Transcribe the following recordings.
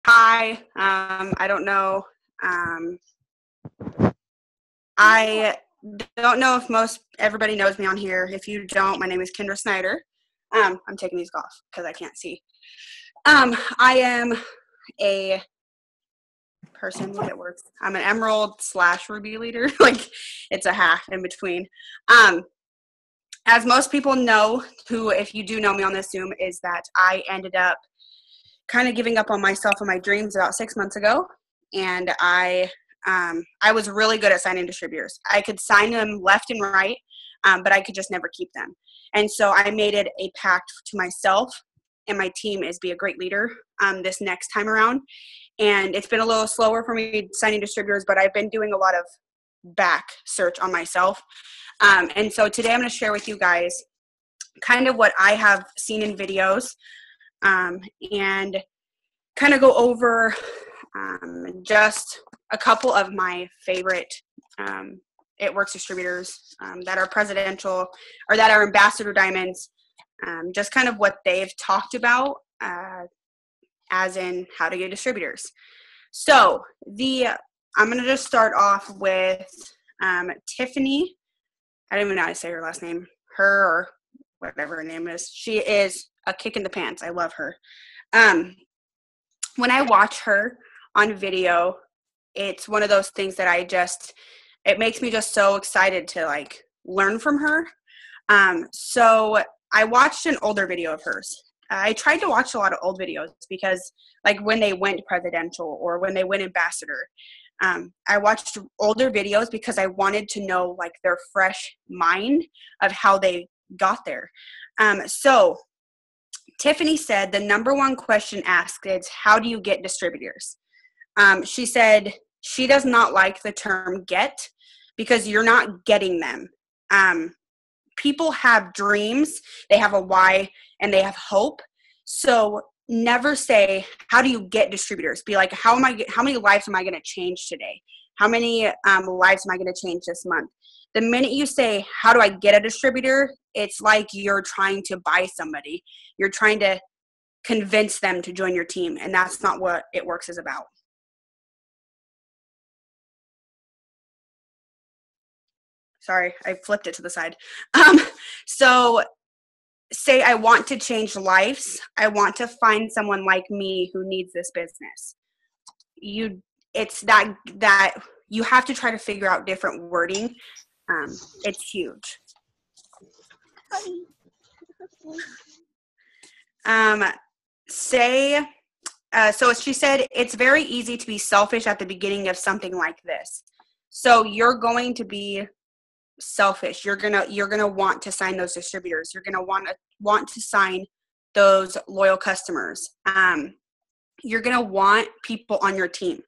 Hi. I don't know. I don't know if everybody knows me on here. If you don't, my name is Kendra Snyder. I'm taking these off because I can't see. I am a person that works. I'm an Emerald / Ruby leader. Like it's a half in between. Um, as most people know, who if you do know me on this Zoom, is that I ended up kind of giving up on myself and my dreams about 6 months ago, and I was really good at signing distributors. I could sign them left and right, but I could just never keep them. And so I made it a pact to myself and my team is be a great leader this next time around. And it's been a little slower for me signing distributors, but I've been doing a lot of back search on myself. And so today I'm going to share with you guys kind of what I have seen in videos, and kind of go over just a couple of my favorite It Works distributors that are presidential or that are ambassador diamonds, just kind of what they've talked about as in how to get distributors. So I'm going to just start off with Tiffany. I don't even know how to say her last name. Her or whatever her name is. She is a kick in the pants. I love her. When I watch her on video, it's one of those things that it makes me just so excited to like learn from her. So I watched an older video of hers. I tried to watch a lot of old videos because like when they went presidential or when they went ambassador, I watched older videos because I wanted to know like their fresh mind of how they got there. So Tiffany said the number one question asked is, how do you get distributors? She said she does not like the term get because you're not getting them. People have dreams, they have a why, and they have hope. So never say, how do you get distributors? Be like, how many lives am I going to change today? How many lives am I going to change this month? The minute you say, how do I get a distributor? It's like you're trying to buy somebody. You're trying to convince them to join your team. And that's not what It Works is about. Sorry, I flipped it to the side. So say I want to change lives. I want to find someone like me who needs this business. It's that you have to try to figure out different wording. It's huge. So she said, it's very easy to be selfish at the beginning of something like this. So you're going to be selfish. You're gonna want to sign those distributors. You're gonna want to sign those loyal customers. You're gonna want people on your team.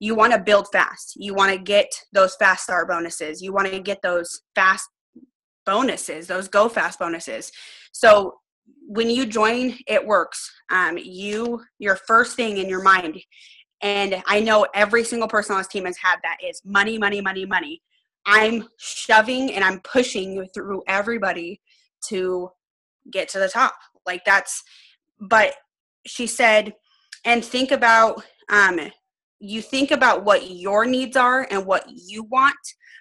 You want to build fast. You want to get those fast start bonuses. You want to get those fast bonuses, those go fast bonuses. So when you join It Works, your first thing in your mind, and I know every single person on this team has had that, is money, money, money, money. I'm shoving and I'm pushing through everybody to get to the top. But she said, and think about, you think about what your needs are and what you want.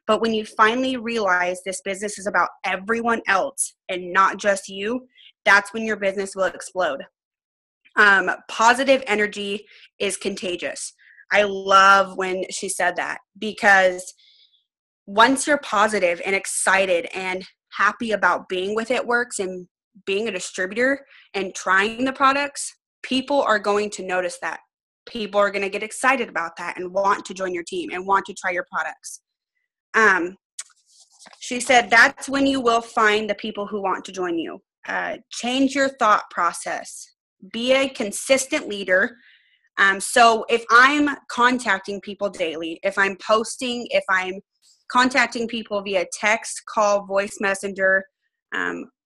But when you finally realize this business is about everyone else and not just you, that's when your business will explode. Positive energy is contagious. I love when she said that, because once you're positive and excited and happy about being with It Works and being a distributor and trying the products, people are going to notice that. People are going to get excited about that and want to join your team and want to try your products. She said that's when you will find the people who want to join you. Change your thought process. Be a consistent leader. So if I'm contacting people daily, if I'm posting, if I'm contacting people via text, call, voice messenger,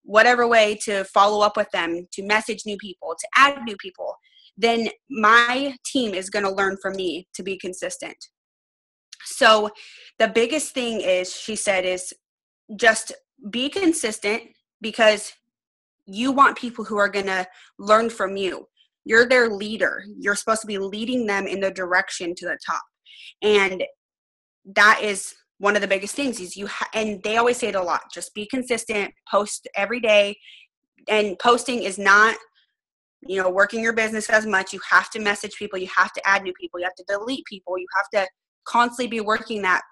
whatever way to follow up with them, to message new people, to add new people, then my team is going to learn from me to be consistent. So the biggest thing is, she said, is just be consistent, because you want people who are going to learn from you. You're their leader. You're supposed to be leading them in the direction to the top. And that is one of the biggest things is and they always say it a lot, just be consistent, post every day. And posting is not, working your business as much. You have to message people. You have to add new people. You have to delete people. You have to constantly be working that,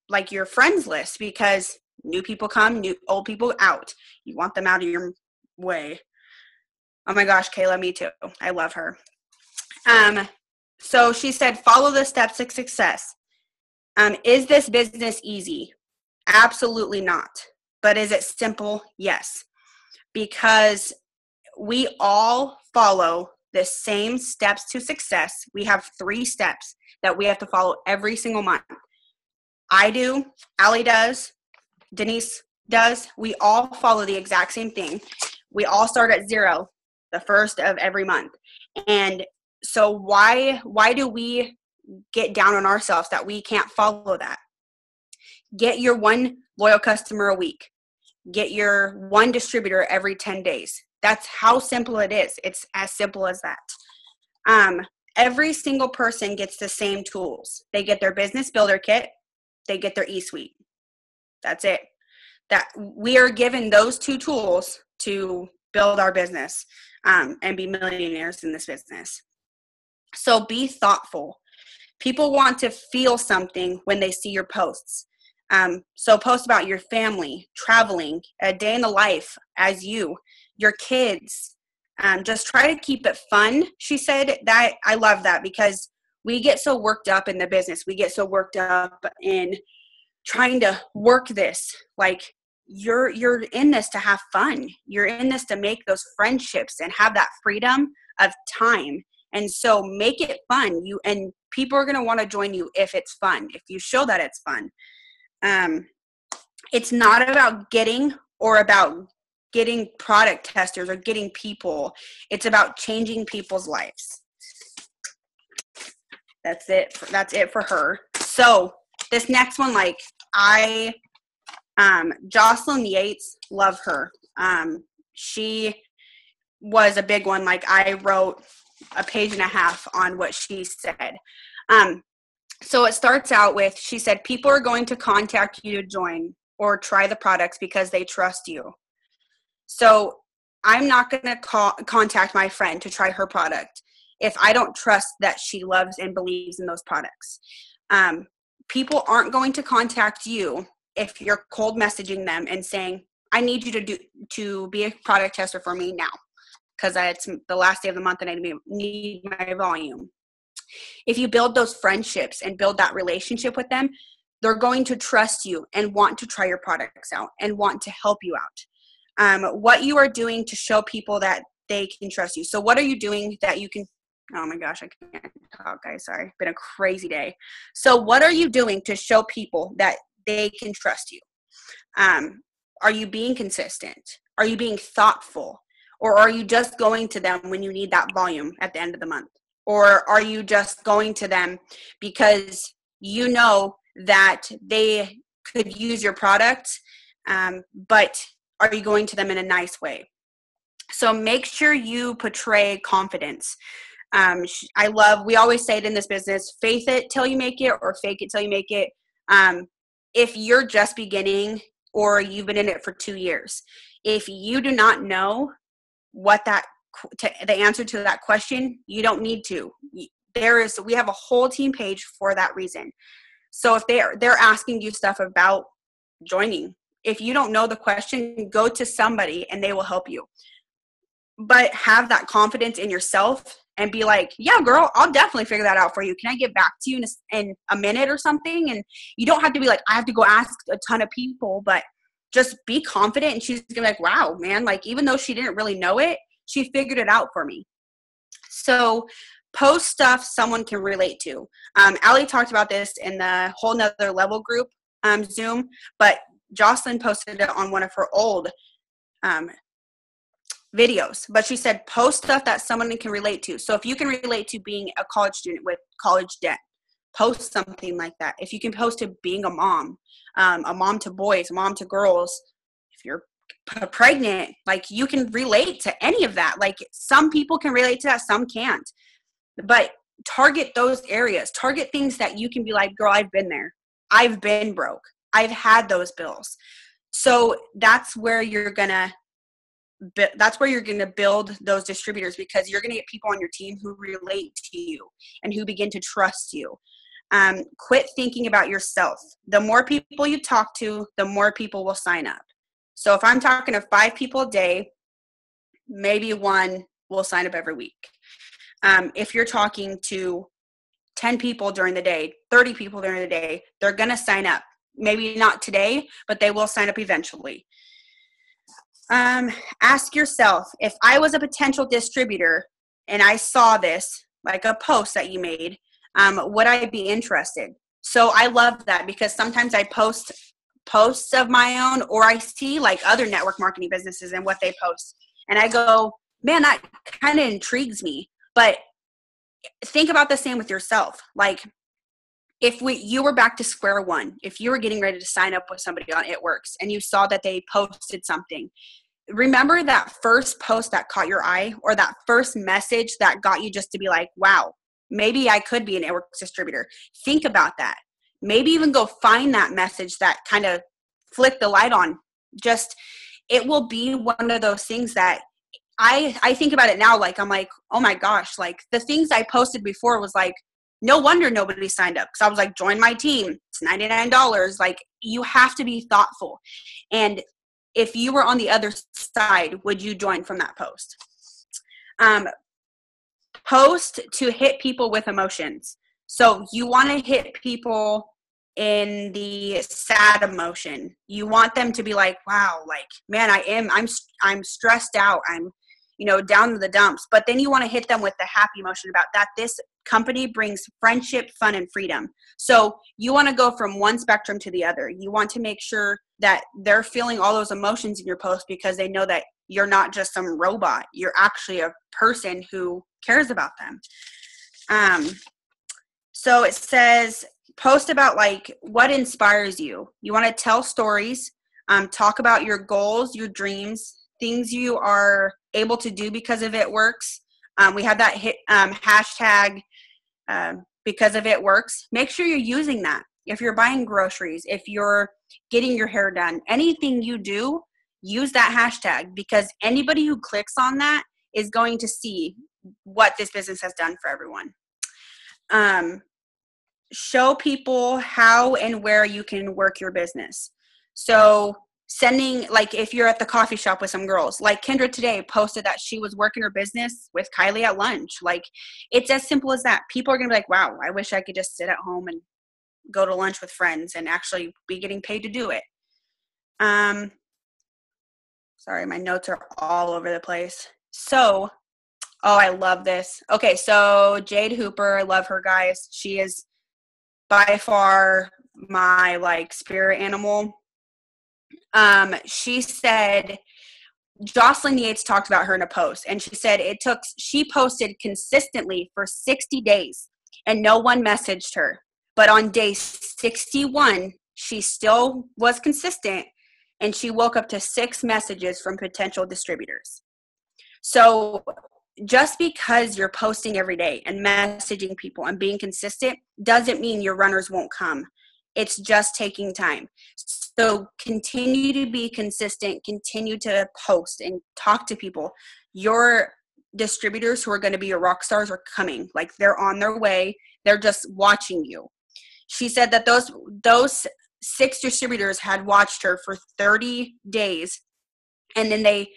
like your friends list, because new people come, old people out. You want them out of your way. Oh my gosh, Kayla, me too. I love her. So she said, follow the steps to success. Is this business easy? Absolutely not. But is it simple? Yes. Because we all follow the same steps to success. We have 3 steps that we have to follow every single month. I do, Allie does, Denise does. We all follow the exact same thing. We all start at 0, the first of every month. And so why do we get down on ourselves that we can't follow that? Get your 1 loyal customer a week. Get your 1 distributor every 10 days. That's how simple it is. It's as simple as that. Every single person gets the same tools. They get their business builder kit. They get their e-suite. That's it. That we are given those 2 tools to build our business and be millionaires in this business. So be thoughtful. People want to feel something when they see your posts. So post about your family, traveling, a day in the life as you, your kids. Just try to keep it fun. She said that. I love that because we get so worked up in the business. We get so worked up in trying to work this. Like you're in this to have fun. You're in this to make those friendships and have that freedom of time. And so make it fun. And people are going to want to join you if it's fun, if you show that it's fun. It's not about getting product testers or getting people. It's about changing people's lives. That's it. That's it for her. So this next one, Jocelyn Yates, love her. She was a big one. Like I wrote a page and a half on what she said. So it starts out with, she said, people are going to contact you to join or try the products because they trust you. So I'm not going to contact my friend to try her product if I don't trust that she loves and believes in those products. People aren't going to contact you if you're cold messaging them and saying, I need you to be a product tester for me now because it's the last day of the month and I need my volume. If you build those friendships and build that relationship with them, they're going to trust you and want to try your products out and want to help you out. What you are doing to show people that they can trust you. So what are you doing that you can, oh my gosh, I can't talk, guys, sorry. Been a crazy day. So what are you doing to show people that they can trust you? Are you being consistent? Are you being thoughtful? Or are you just going to them when you need that volume at the end of the month? Or are you just going to them because you know that they could use your product, but are you going to them in a nice way? So make sure you portray confidence. We always say it in this business, faith it till you make it or fake it till you make it. If you're just beginning or you've been in it for 2 years, if you do not know what the answer to that question, you don't need to. We have a whole team page for that reason. So if they're asking you stuff about joining, if you don't know the question, go to somebody and they will help you. But have that confidence in yourself and be like, yeah, girl, I'll definitely figure that out for you. Can I get back to you in a minute or something? And you don't have to be like, I have to go ask a ton of people, but just be confident. And she's gonna be like, wow, man, like even though she didn't really know it, she figured it out for me. So post stuff someone can relate to. Allie talked about this in the whole nother level group Zoom, but Jocelyn posted it on one of her old videos. But she said post stuff that someone can relate to. So if you can relate to being a college student with college debt, post something like that. If you can post to being a mom to boys, a mom to girls, if you're pregnant, like you can relate to any of that. Like some people can relate to that, some can't. But target those areas. Target things that you can be like, girl, I've been there. I've been broke. I've had those bills. So that's where you're gonna build those distributors, because you're gonna get people on your team who relate to you and who begin to trust you. Quit thinking about yourself. The more people you talk to, the more people will sign up. So if I'm talking to 5 people a day, maybe 1 will sign up every week. If you're talking to 10 people during the day, 30 people during the day, they're going to sign up. Maybe not today, but they will sign up eventually. Ask yourself, if I was a potential distributor and I saw this, like a post that you made, would I be interested? So I love that, because sometimes I post posts of my own, or I see like other network marketing businesses and what they post, and I go, man, that kind of intrigues me. But think about the same with yourself. Like if you were back to square one, if you were getting ready to sign up with somebody on It Works and you saw that they posted something, remember that first post that caught your eye, or that first message that got you just to be like, wow, maybe I could be an It Works distributor. Think about that. Maybe even go find that message that kind of flicked the light on. Just, it will be one of those things that I think about it now. Like, I'm like, oh my gosh, like the things I posted before was like, no wonder nobody signed up. Cause I was like, join my team. It's $99. Like, you have to be thoughtful. And if you were on the other side, would you join from that post? Post to hit people with emotions. So you want to hit people in the sad emotion. You want them to be like, wow, like, man, I'm stressed out. I'm, down to the dumps. But then you want to hit them with the happy emotion about that this company brings friendship, fun, and freedom. So you want to go from one spectrum to the other. You want to make sure that they're feeling all those emotions in your post, because they know that you're not just some robot. You're actually a person who cares about them. So it says, post about like what inspires you. You want to tell stories, talk about your goals, your dreams, things you are able to do because of It Works. We have that hashtag because of It Works. Make sure you're using that. If you're buying groceries, if you're getting your hair done, anything you do, use that hashtag, because anybody who clicks on that is going to see what this business has done for everyone. Show people how and where you can work your business. So sending, like if you're at the coffee shop with some girls, like Kendra today posted that she was working her business with Kylie at lunch. Like, it's as simple as that. People are going to be like, wow, I wish I could just sit at home and go to lunch with friends and actually be getting paid to do it. Sorry, my notes are all over the place. So, I love this. Okay, so Jade Hooper, I love her, guys. She is by far my like spirit animal. She said, Jocelyn Yates talked about her in a post, and she said she posted consistently for 60 days and no one messaged her. But on day 61, she still was consistent, and she woke up to 6 messages from potential distributors. So just because you're posting every day and messaging people and being consistent doesn't mean your runners won't come. It's just taking time. So continue to be consistent, continue to post and talk to people. Your distributors who are going to be your rock stars are coming. Like, they're on their way. They're just watching you. She said that those 6 distributors had watched her for 30 days, and then they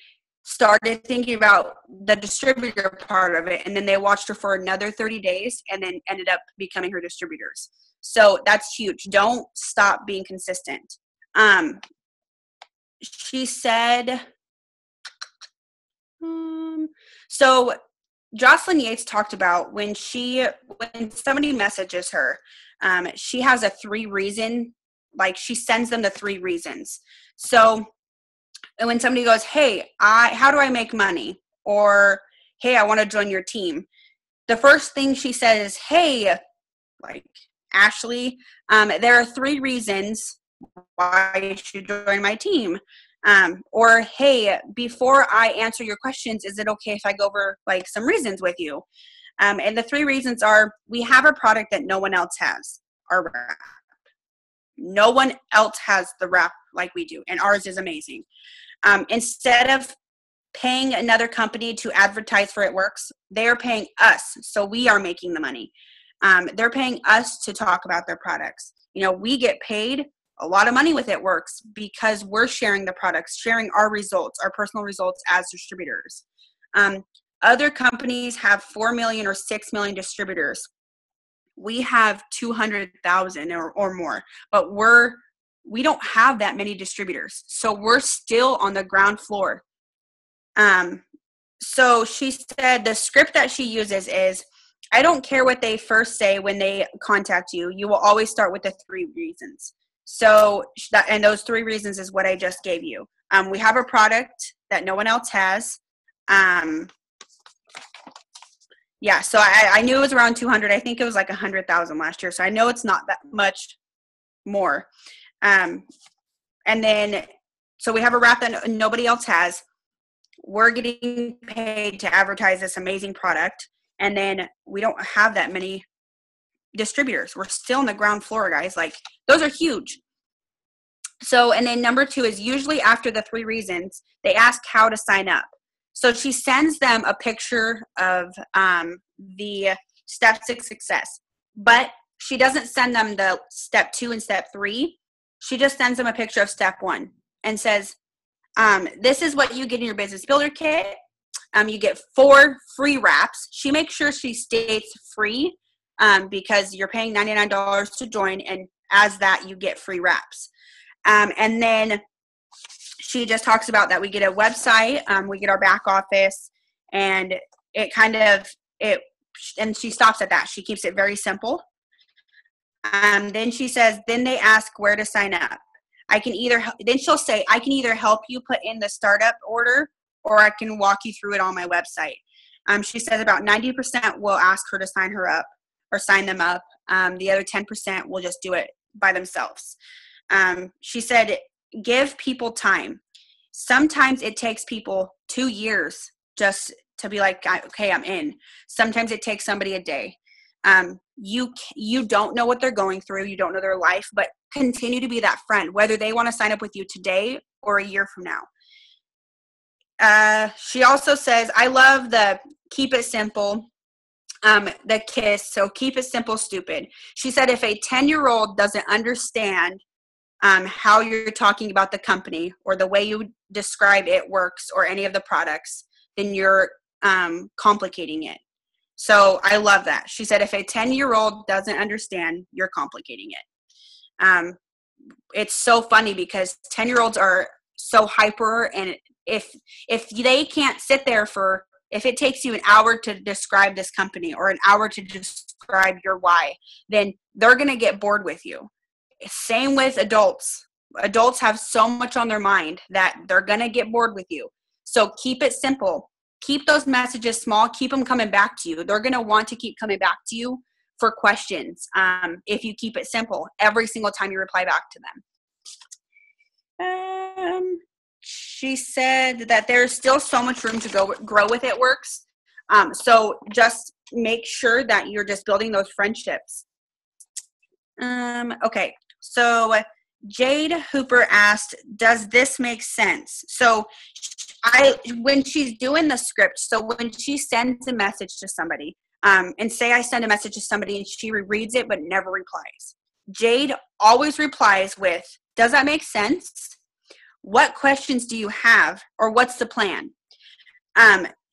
started thinking about the distributor part of it, and then they watched her for another 30 days and then ended up becoming her distributors. So that's huge. Don't stop being consistent. She said, so Jocelyn Yates talked about when somebody messages her, she has a 3 reason, like she sends them the 3 reasons. So when somebody goes, hey, how do I make money? Or, hey, I want to join your team. The first thing she says is, hey, like, Ashley, there are 3 reasons why you should join my team. Or, hey, before I answer your questions, is it okay if I go over like some reasons with you? And the 3 reasons are, we have a product that no one else has, our wrap. No one else has the wrap like we do, and ours is amazing. Instead of paying another company to advertise for It Works, they're paying us, so we are making the money. They're paying us to talk about their products. You know, we get paid a lot of money with It Works because we're sharing the products, sharing our results, our personal results as distributors. Other companies have 4 million or 6 million distributors. We have 200,000 or more, but we don't have that many distributors. So we're still on the ground floor. So she said the script that she uses is, I don't care what they first say when they contact you. You will always start with the 3 reasons. So and those 3 reasons is what I just gave you. We have a product that no one else has. Yeah, so I knew it was around 200. I think it was like 100,000 last year. So I know it's not that much more. And then, so we have a wrap that nobody else has. We're getting paid to advertise this amazing product. And then we don't have that many distributors. We're still on the ground floor, guys. Like, those are huge. So, and then number 2 is usually after the 3 reasons, they ask how to sign up. So she sends them a picture of the steps to success, but she doesn't send them the step 2 and step 3. She just sends them a picture of step 1 and says, this is what you get in your business builder kit. You get 4 free wraps. She makes sure she states free because you're paying $99 to join, and as that, you get free wraps. And then she just talks about that we get a website, we get our back office, and and she stops at that. She keeps it very simple. Then she says, then they ask where to sign up. Then she'll say, I can either help you put in the startup order, or I can walk you through it on my website. She says about 90% will ask her to sign her up or sign them up. The other 10% will just do it by themselves. She said, give people time. Sometimes it takes people 2 years just to be like, okay, I'm in. Sometimes it takes somebody a day. You don't know what they're going through. You don't know their life, but continue to be that friend, whether they want to sign up with you today or a year from now. She also says, I love the keep it simple, the KISS. So keep it simple, stupid. She said, if a 10-year-old doesn't understand how you're talking about the company or the way you describe It Works or any of the products, then you're complicating it. So I love that. She said, if a 10-year-old doesn't understand, you're complicating it. It's so funny because 10-year-olds are so hyper, and if they can't sit there if it takes you an hour to describe this company or an hour to describe your why, then they're going to get bored with you. Same with adults. Adults have so much on their mind that they're going to get bored with you. So keep it simple. Keep those messages small. Keep them coming back to you. They're going to want to keep coming back to you for questions if you keep it simple every single time you reply back to them. She said that there's still so much room to grow with It Works. So just make sure that you're just building those friendships. Okay, so Jade Hooper asked, does this make sense? So when she's doing the script, so when she sends a message to somebody, and say I send a message to somebody and she reads it but never replies, Jade always replies with, does that make sense? What questions do you have, or what's the plan?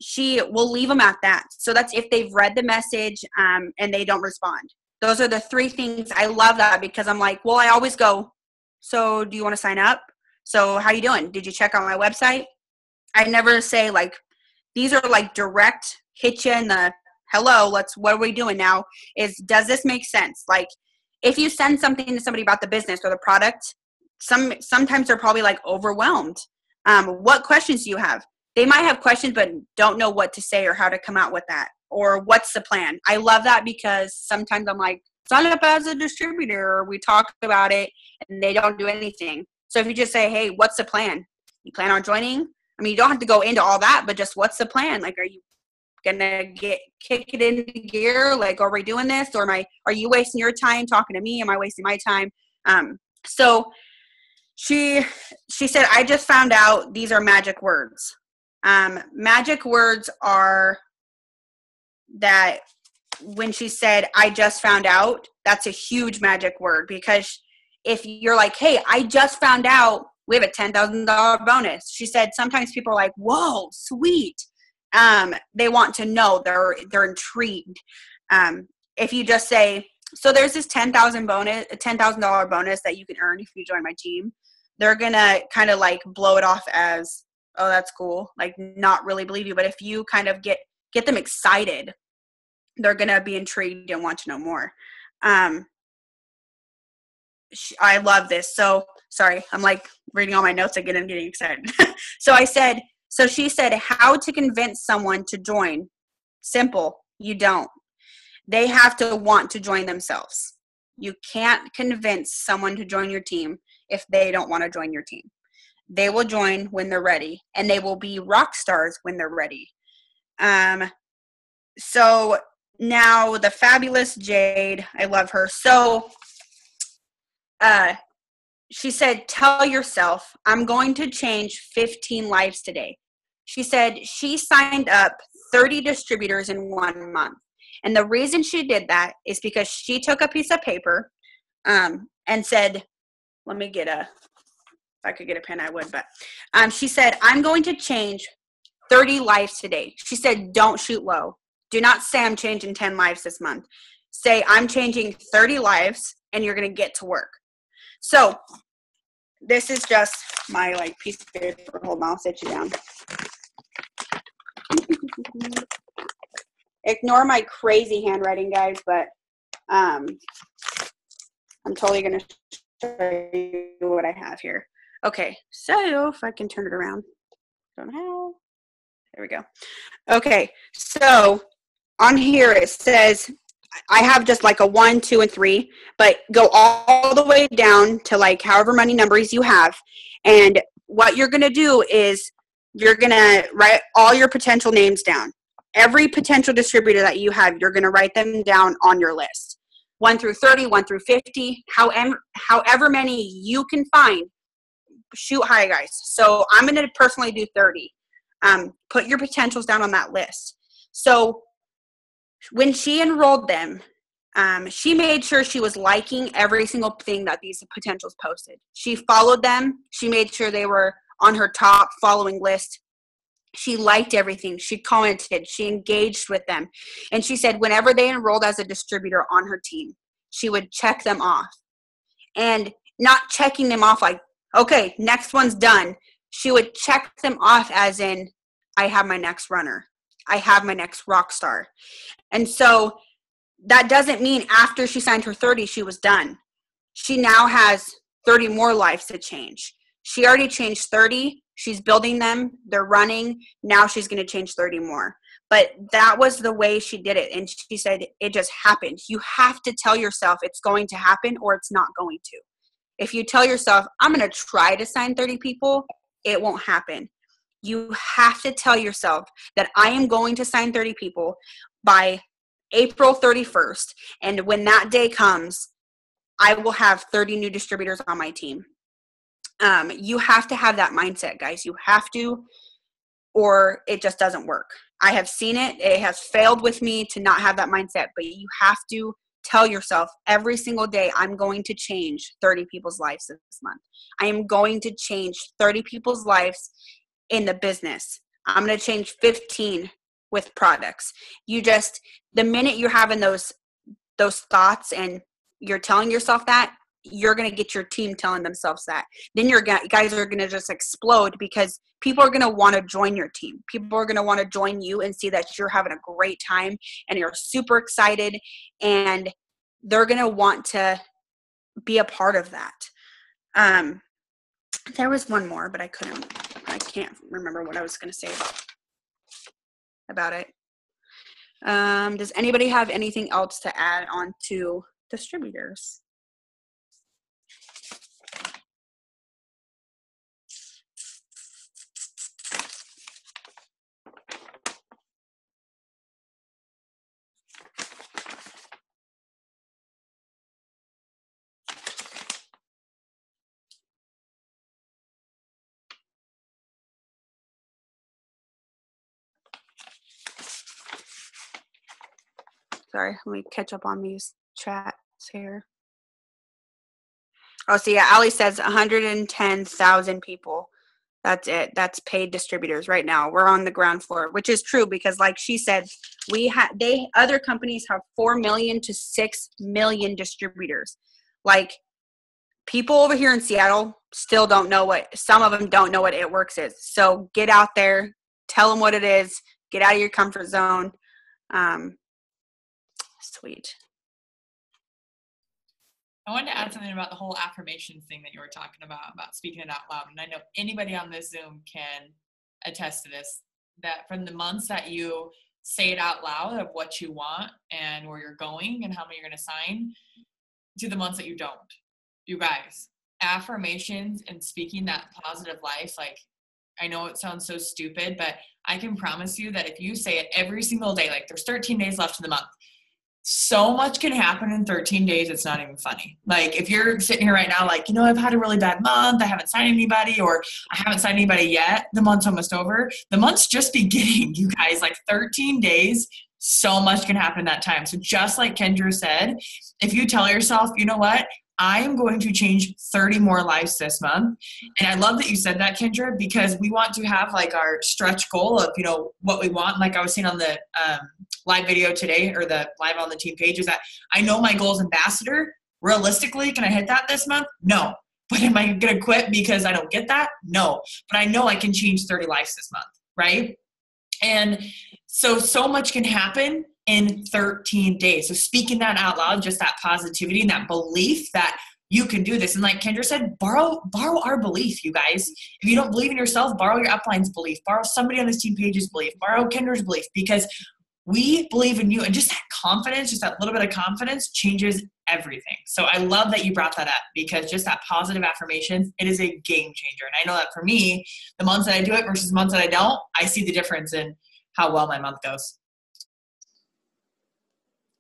She will leave them at that. So that's if they've read the message and they don't respond. Those are the 3 things. I love that because I'm like, well, I always go, so do you want to sign up? So how you doing? Did you check out my website? I never say like, these are like direct, hit you in the hello, what are we doing now? Does this make sense? Like if you send something to somebody about the business or the product, sometimes they're probably like overwhelmed. What questions do you have? They might have questions, but don't know what to say or how to come out with that. Or what's the plan? I love that because sometimes I'm like, sign up as a distributor, or we talk about it and they don't do anything. So if you just say, hey, what's the plan? You plan on joining? I mean, you don't have to go into all that, but just what's the plan? Like, are you gonna kick it into gear? Like, are we doing this, or are you wasting your time talking to me? Am I wasting my time? So she said, I just found out these are magic words. Magic words are that when she said, I just found out, that's a huge magic word, because if you're like, hey, I just found out we have a $10,000 bonus. She said, sometimes people are like, whoa, sweet. They want to know, they're intrigued. If you just say, so there's this $10,000 bonus that you can earn if you join my team, they're going to kind of like blow it off as, oh, that's cool. Like, not really believe you. But if you kind of get them excited, they're going to be intrigued and want to know more. I love this. So sorry, I'm like reading all my notes again and getting excited. So she said, how to convince someone to join. Simple. You don't. They have to want to join themselves. You can't convince someone to join your team if they don't want to join your team. They will join when they're ready, and they will be rock stars when they're ready. So now the fabulous Jade, I love her. So she said, tell yourself, I'm going to change 15 lives today. She said she signed up 30 distributors in 1 month. And the reason she did that is because she took a piece of paper and said, if I could get a pen, I would. But she said, I'm going to change 30 lives today. She said, don't shoot low. Do not say I'm changing 10 lives this month. Say I'm changing 30 lives, and you're going to get to work. So this is just my like piece of paper. Hold on, I'll sit you down. Ignore my crazy handwriting, guys, but I'm totally going to show you what I have here. Okay, so if I can turn it around. Don't know how. There we go. Okay, so on here it says, I have just like a 1, 2, and 3, but go all the way down to like however many numbers you have. And what you're going to do is you're going to write all your potential names down. Every potential distributor that you have, you're going to write them down on your list. 1 through 30, 1 through 50, however many you can find. Shoot high, guys. So I'm going to personally do 30. Put your potentials down on that list. So when she enrolled them, she made sure she was liking every single thing that these potentials posted. She followed them. She made sure they were on her top following list. She liked everything. She commented. She engaged with them. And she said whenever they enrolled as a distributor on her team, she would check them off. And not checking them off like, okay, next one's done. She would check them off as in, I have my next runner. I have my next rock star. And so that doesn't mean after she signed her 30, she was done. She now has 30 more lives to change. She already changed 30. She's building them. They're running. Now she's going to change 30 more. But that was the way she did it. And she said, it just happened. You have to tell yourself it's going to happen or it's not going to. If you tell yourself, I'm going to try to sign 30 people, it won't happen. You have to tell yourself that I am going to sign 30 people by April 31st. And when that day comes, I will have 30 new distributors on my team. You have to have that mindset, guys. You have to, or it just doesn't work. I have seen it. It has failed with me to not have that mindset, but you have to tell yourself every single day, I'm going to change 30 people's lives this month. I am going to change 30 people's lives in the business. I'm going to change 15 with products. The minute you're having those thoughts and you're telling yourself that, you're going to get your team telling themselves that. Then your guys are going to just explode because people are going to want to join your team. People are going to want to join you and see that you're having a great time and you're super excited, and they're going to want to be a part of that. There was one more, but I can't remember what I was going to say about it. Does anybody have anything else to add on to distributors? Sorry, let me catch up on these chats here. Oh, so yeah, Ali says 110,000 people. That's it. That's paid distributors right now. We're on the ground floor, which is true because, like she said, other companies have 4 million to 6 million distributors. Like, people over here in Seattle still don't know some of them don't know what It Works is. So get out there, tell them what it is, get out of your comfort zone. Sweet. I wanted to add something about the whole affirmations thing that you were talking about speaking it out loud. And I know anybody on this Zoom can attest to this, that from the months that you say it out loud of what you want and where you're going and how many you're going to sign, to the months that you don't. You guys, affirmations and speaking that positive life, like, I know it sounds so stupid, but I can promise you that if you say it every single day, like there's 13 days left in the month, so much can happen in 13 days. It's not even funny. Like, if you're sitting here right now, like, I've had a really bad month. I haven't signed anybody, or I haven't signed anybody yet. The month's almost over. The month's just beginning, you guys. Like, 13 days, so much can happen in that time. So just like Kendra said, if you tell yourself, you know what, I am going to change 30 more lives this month. And I love that you said that, Kendra, because we want to have like our stretch goal of, what we want. Like I was saying on the live video today, or the live on the team page, is that I know my goal is ambassador. Realistically, can I hit that this month? No. But am I going to quit because I don't get that? No. But I know I can change 30 lives this month, right? And so much can happen in 13 days. So speaking that out loud, just that positivity and that belief that you can do this. And like Kendra said, borrow our belief, you guys. If you don't believe in yourself, borrow your upline's belief, borrow somebody on this team page's belief, borrow Kendra's belief, because we believe in you. And just that confidence, just that little bit of confidence changes everything. So I love that you brought that up, because just that positive affirmation, it is a game changer. And I know that for me, the months that I do it versus the months that I don't, I see the difference in how well my month goes.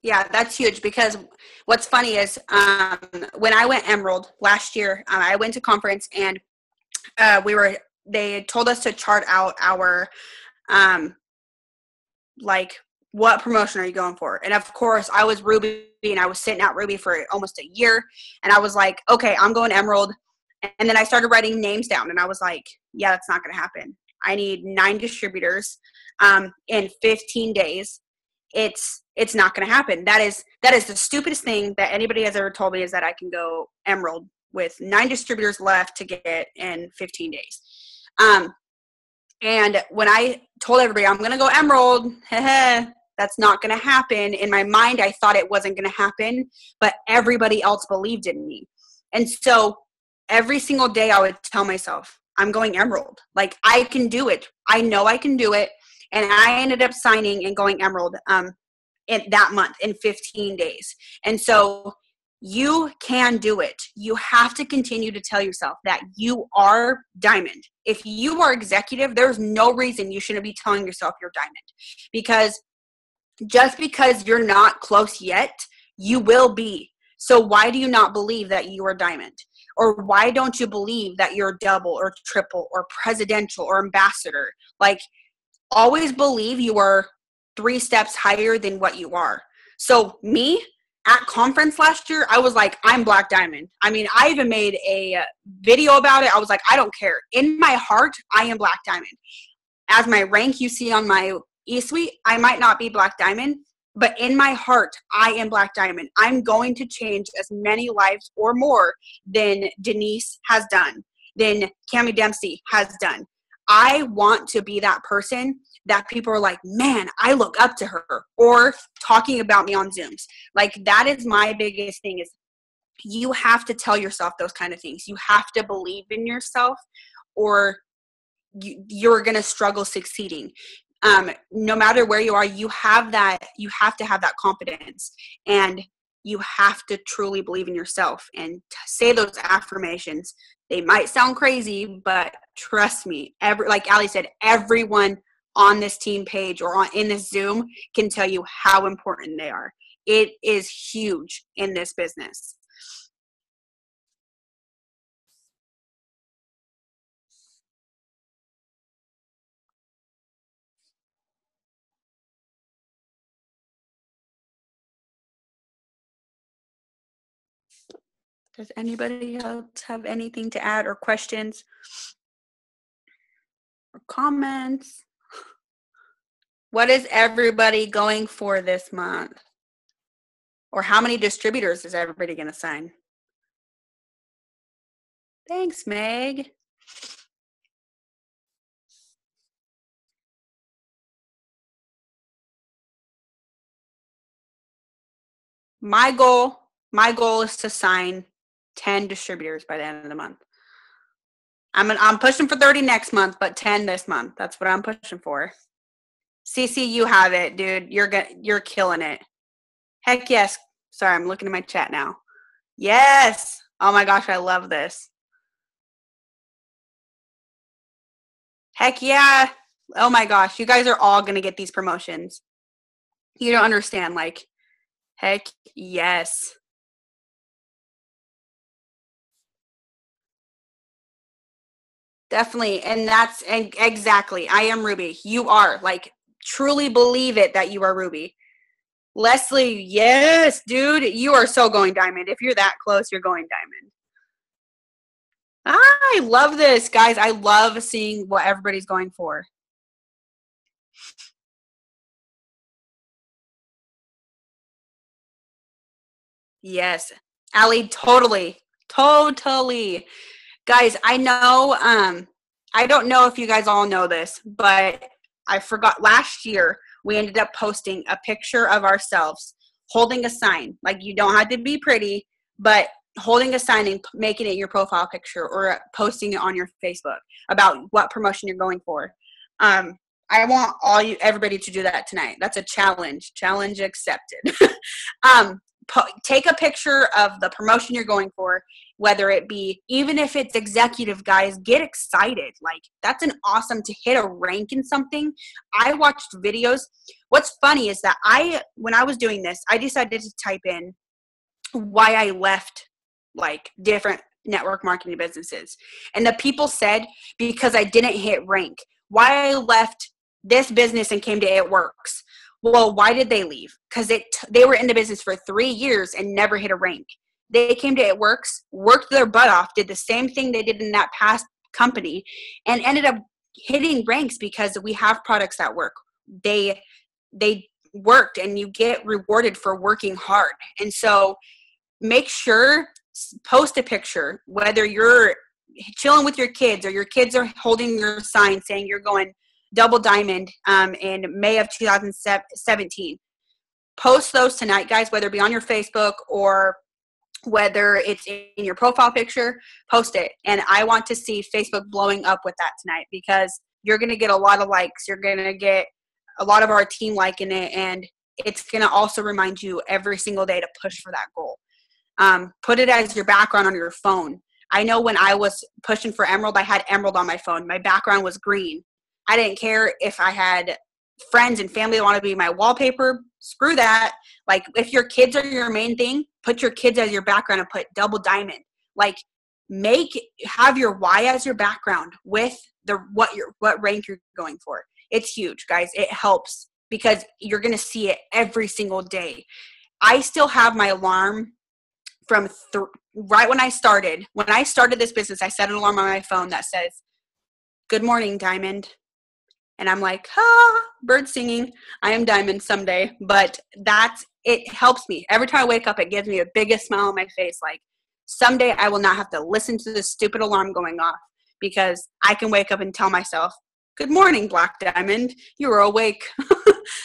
Yeah, that's huge, because what's funny is when I went Emerald last year, I went to conference, and they told us to chart out our like, what promotion are you going for? And of course, I was Ruby, and I was sitting at Ruby for almost a year, and I was like, okay, I'm going Emerald. And then I started writing names down, and I was like, yeah, that's not going to happen. I need 9 distributors in 15 days. It's not going to happen. That is the stupidest thing that anybody has ever told me, is that I can go Emerald with 9 distributors left to get in 15 days. And when I told everybody I'm going to go Emerald, that's not going to happen. In my mind, I thought it wasn't going to happen, but everybody else believed in me. And so every single day I would tell myself, I'm going Emerald. Like, I can do it. I know I can do it. And I ended up signing and going Emerald in that month in 15 days. And so you can do it. You have to continue to tell yourself that you are diamond. If you are executive, there's no reason you shouldn't be telling yourself you're diamond, because just because you're not close yet, you will be. So why do you not believe that you are diamond? Or why don't you believe that you're double or triple or presidential or ambassador? Like, always believe you are 3 steps higher than what you are. So me, at conference last year, I was like, I'm Black Diamond. I mean, I even made a video about it. I was like, I don't care. In my heart, I am Black Diamond. As my rank you see on my E-Suite, I might not be Black Diamond, but in my heart, I am Black Diamond. I'm going to change as many lives or more than Denise has done, than Cammie Dempsey has done. I want to be that person that people are like, man, I look up to her, or talking about me on Zooms. Like, that is my biggest thing, is you have to tell yourself those kind of things. You have to believe in yourself, or you're going to struggle succeeding. No matter where you are, you have to have that confidence, and you have to truly believe in yourself and say those affirmations. They might sound crazy, but trust me, like Ali said, everyone on this team page or in this Zoom can tell you how important they are. It is huge in this business. Does anybody else have anything to add or questions or comments? What is everybody going for this month? Or how many distributors is everybody going to sign? Thanks, Meg. My goal is to sign 10 distributors by the end of the month. I'm pushing for 30 next month, but 10 this month. That's what I'm pushing for. CC, you have it, dude. You're killing it. Heck yes. Sorry, I'm looking at my chat now. Yes. Oh my gosh, I love this. Heck yeah. Oh my gosh, you guys are all going to get these promotions. You don't understand. Like, heck yes. Definitely. And that's exactly. I am Ruby. You are. Like, truly believe it that you are Ruby. Leslie, yes, dude. You are so going diamond. If you're that close, you're going diamond. I love this, guys. I love seeing what everybody's going for. Yes. Allie, totally. Totally. Guys, I know, I don't know if you guys all know this, but I forgot last year we ended up posting a picture of ourselves holding a sign. Like, you don't have to be pretty, but holding a sign and making it your profile picture or posting it on your Facebook about what promotion you're going for. I want everybody to do that tonight. That's a challenge. Challenge accepted. Take a picture of the promotion you're going for, whether it be, even if it's executive, guys, get excited. Like, that's an awesome to hit a rank in something. I watched videos. What's funny is that when I was doing this, I decided to type in why I left like different network marketing businesses. And the people said, because I didn't hit rank. Why I left this business and came to It Works. Well, why did they leave? Because they were in the business for 3 years and never hit a rank. They came to It Works, worked their butt off, did the same thing they did in that past company, and ended up hitting ranks because we have products that work. They worked, and you get rewarded for working hard. And so make sure, post a picture, whether you're chilling with your kids or your kids are holding your sign saying you're going double diamond in May of 2017. Post those tonight, guys, whether it be on your Facebook or whether it's in your profile picture, post it. And I want to see Facebook blowing up with that tonight, because you're going to get a lot of likes. You're going to get a lot of our team liking it. And it's going to also remind you every single day to push for that goal. Put it as your background on your phone. I know when I was pushing for Emerald, I had Emerald on my phone. My background was green. I didn't care if I had friends and family that want to be my wallpaper. Screw that. Like, if your kids are your main thing, put your kids as your background and put double diamond. Like, have your why as your background with what rank you're going for. It's huge, guys. It helps because you're going to see it every single day. I still have my alarm from right when I started. When I started this business, I set an alarm on my phone that says, "Good morning, Diamond." And I'm like, bird singing. I am Diamond someday. But it helps me. Every time I wake up, it gives me the biggest smile on my face. Like, someday I will not have to listen to this stupid alarm going off, because I can wake up and tell myself, "Good morning, Black Diamond. You are awake."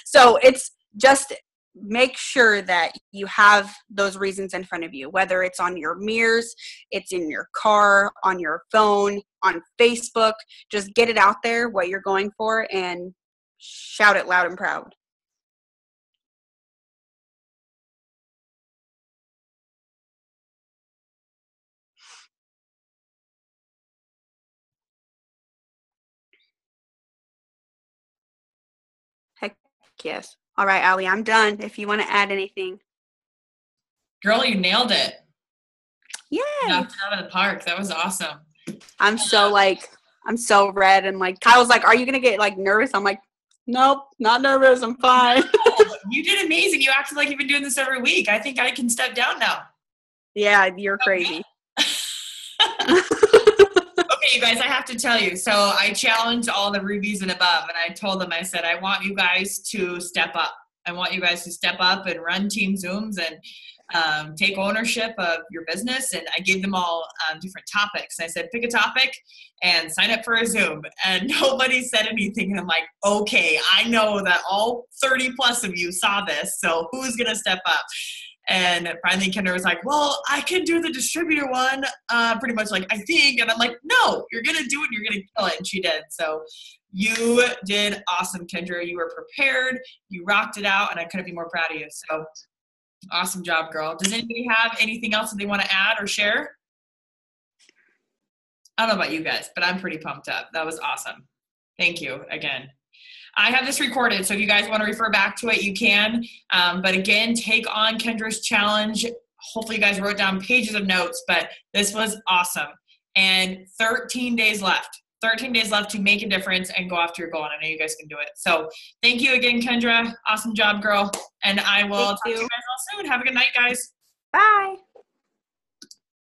So it's just make sure that you have those reasons in front of you, whether it's on your mirrors, it's in your car, on your phone, on Facebook. Just get it out there, what you're going for, and shout it loud and proud. Heck yes. All right, Allie, I'm done. If you want to add anything. Girl, you nailed it. Yay. Knocked it out of the park. That was awesome. I'm so red, and like Kyle's like, "Are you gonna get like nervous?" I'm like, "Nope, not nervous. I'm fine." No, you did amazing. You acted like you've been doing this every week. I think I can step down now. Yeah, you're crazy. Okay, you guys, I have to tell you. So I challenged all the rubies and above, and I told them, I said, I want you guys to step up. I want you guys to step up and run Team Zooms and take ownership of your business. And I gave them all different topics. I said, pick a topic and sign up for a Zoom. And nobody said anything. And I'm like, okay, I know that all 30 plus of you saw this. So who's going to step up? And finally Kendra was like, well, I can do the distributor one, pretty much like, I think. And I'm like, no, you're going to do it and you're going to kill it. And she did. So you did awesome, Kendra. You were prepared. You rocked it out. And I couldn't be more proud of you. So awesome job, girl. Does anybody have anything else that they want to add or share? I don't know about you guys, but I'm pretty pumped up. That was awesome. Thank you again. I have this recorded, so if you guys want to refer back to it, you can. But again, take on Kendra's challenge. Hopefully you guys wrote down pages of notes, but this was awesome. And 13 days left. 13 days left to make a difference and go after your goal. And I know you guys can do it. So thank you again, Kendra. Awesome job, girl. And I will talk to you guys all soon. Have a good night, guys. Bye.